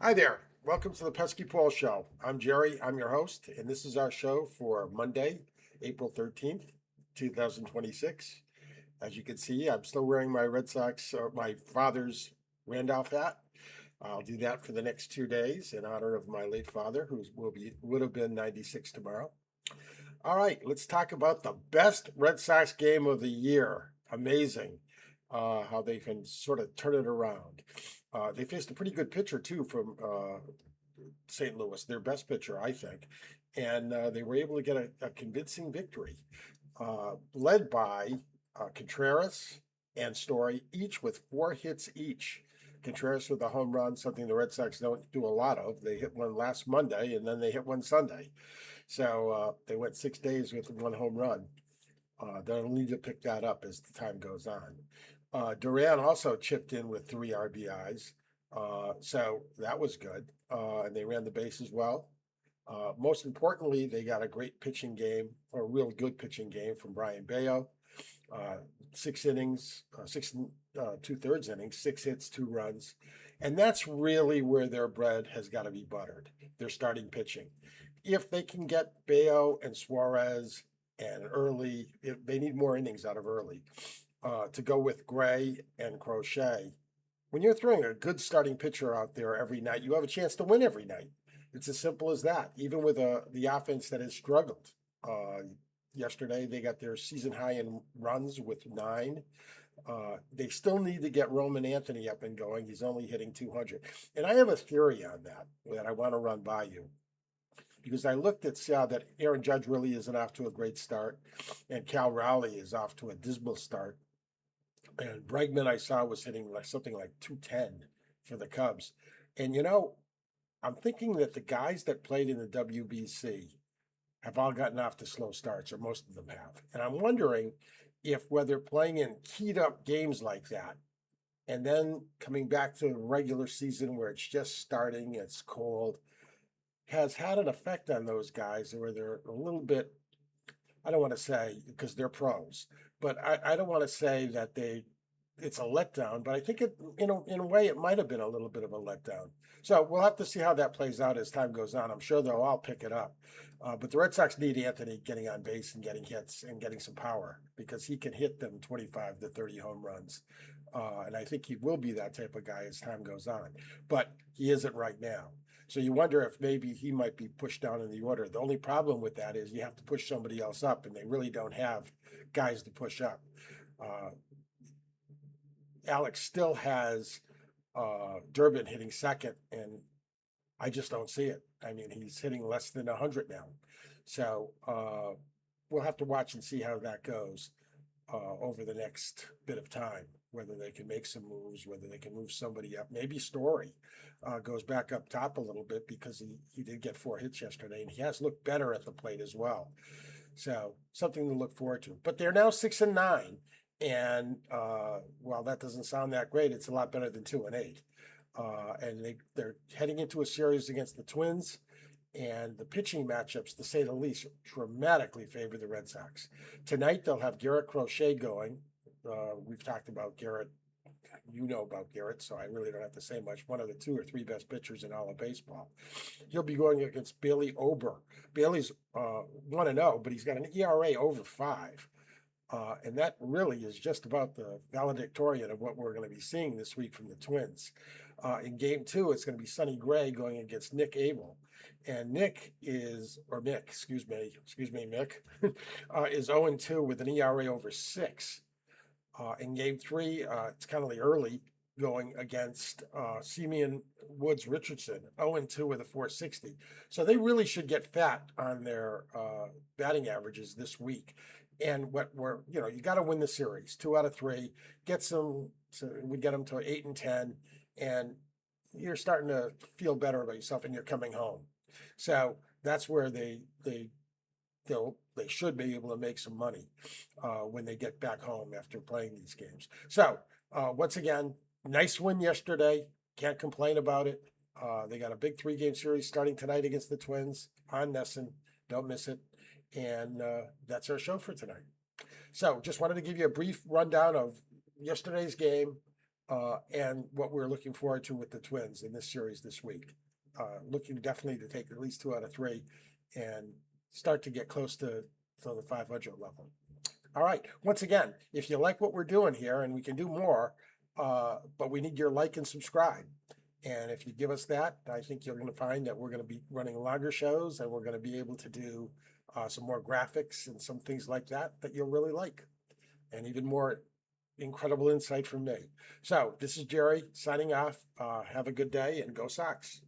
Hi there. Welcome to the Pesky Paul Show. I'm Jerry. I'm your host, and this is our show for Monday, April 13th, 2026. As you can see, I'm still wearing my Red Sox or my father's Randolph hat. I'll do that for the next 2 days in honor of my late father, who would have been 96 tomorrow. All right, let's talk about the best Red Sox game of the year. Amazing how they can sort of turn it around. They faced a pretty good pitcher too from St. Louis, their best pitcher, I think, and they were able to get a convincing victory, led by Contreras and Story, each with 4 hits each. Contreras with a home run, something the Red Sox don't do a lot of. They hit one last Monday, and then they hit one Sunday. So they went 6 days with one home run. They'll need to pick that up as the time goes on. Duran also chipped in with 3 RBIs, so that was good. And they ran the bases well. Most importantly, they got a great pitching game, or a real good pitching game from Brian Bayo. 6 innings, 2/3 innings, 6 hits, 2 runs. And that's really where their bread has got to be buttered. They're starting pitching. If they can get Bayo and Suarez and Early, they need more innings out of Early to go with Gray and Crochet. When you're throwing a good starting pitcher out there every night, you have a chance to win every night. It's as simple as that. Even with the offense that has struggled. Yesterday, they got their season high in runs with 9. They still need to get Roman Anthony up and going. He's only hitting 200. And I have a theory on that I want to run by you. Because I looked at that Aaron Judge really isn't off to a great start, and Cal Raleigh is off to a dismal start. And Bregman I saw was hitting like something like 210 for the Cubs. And I'm thinking that the guys that played in the WBC have all gotten off to slow starts, or most of them have. And I'm wondering if whether playing in keyed up games like that and then coming back to the regular season where it's just starting, it's cold, has had an effect on those guys where they're a little bit, I don't want to say because they're pros, but I don't want to say that it's a letdown, but I think in a way, it might have been a little bit of a letdown. So we'll have to see how that plays out as time goes on. I'm sure they'll all pick it up. But the Red Sox need Anthony getting on base and getting hits and getting some power because he can hit them 25 to 30 home runs. And I think he will be that type of guy as time goes on. But he isn't right now. So you wonder if maybe he might be pushed down in the order. The only problem with that is you have to push somebody else up, and they really don't have guys to push up. Alex still has Durbin hitting second, and I just don't see it. I mean, he's hitting less than 100 now. So we'll have to watch and see how that goes over the next bit of time, whether they can make some moves, whether they can move somebody up. Maybe Story goes back up top a little bit because he did get 4 hits yesterday, and he has looked better at the plate as well. So something to look forward to. But they're now 6-9. And while that doesn't sound that great, it's a lot better than 2-8. And they're heading into a series against the Twins, and the pitching matchups, to say the least, dramatically favor the Red Sox. Tonight they'll have Garrett Crochet going. We've talked about Garrett. You know about Garrett, so I really don't have to say much. One of the 2 or 3 best pitchers in all of baseball. He'll be going against Bailey Ober. Bailey's 1-0, but he's got an ERA over 5. And that really is just about the valedictorian of what we're going to be seeing this week from the Twins. In game 2, it's going to be Sonny Gray going against Nick Abel. And Mick, is 0-2 with an ERA over 6. In game 3, it's kind of the early going against Simeon Woods Richardson, 0-2 with a 4.60. So they really should get fat on their batting averages this week. And you got to win the series, 2 out of 3. We get them to 8-10, and you're starting to feel better about yourself, and you're coming home. So that's where they should be able to make some money when they get back home after playing these games. So once again, nice win yesterday. Can't complain about it. They got a big 3-game series starting tonight against the Twins on Nesson. Don't miss it. And that's our show for tonight. So just wanted to give you a brief rundown of yesterday's game. and what we're looking forward to with the Twins in this series this week. Looking definitely to take at least 2 out of 3 and start to get close to the 500 level. All right. Once again, if you like what we're doing here, and we can do more, but we need your like and subscribe. And if you give us that, I think you're going to find that we're going to be running longer shows, and we're going to be able to do some more graphics and some things like that you'll really like, and even more incredible insight from me. So this is Jerry signing off. Have a good day and go Sox.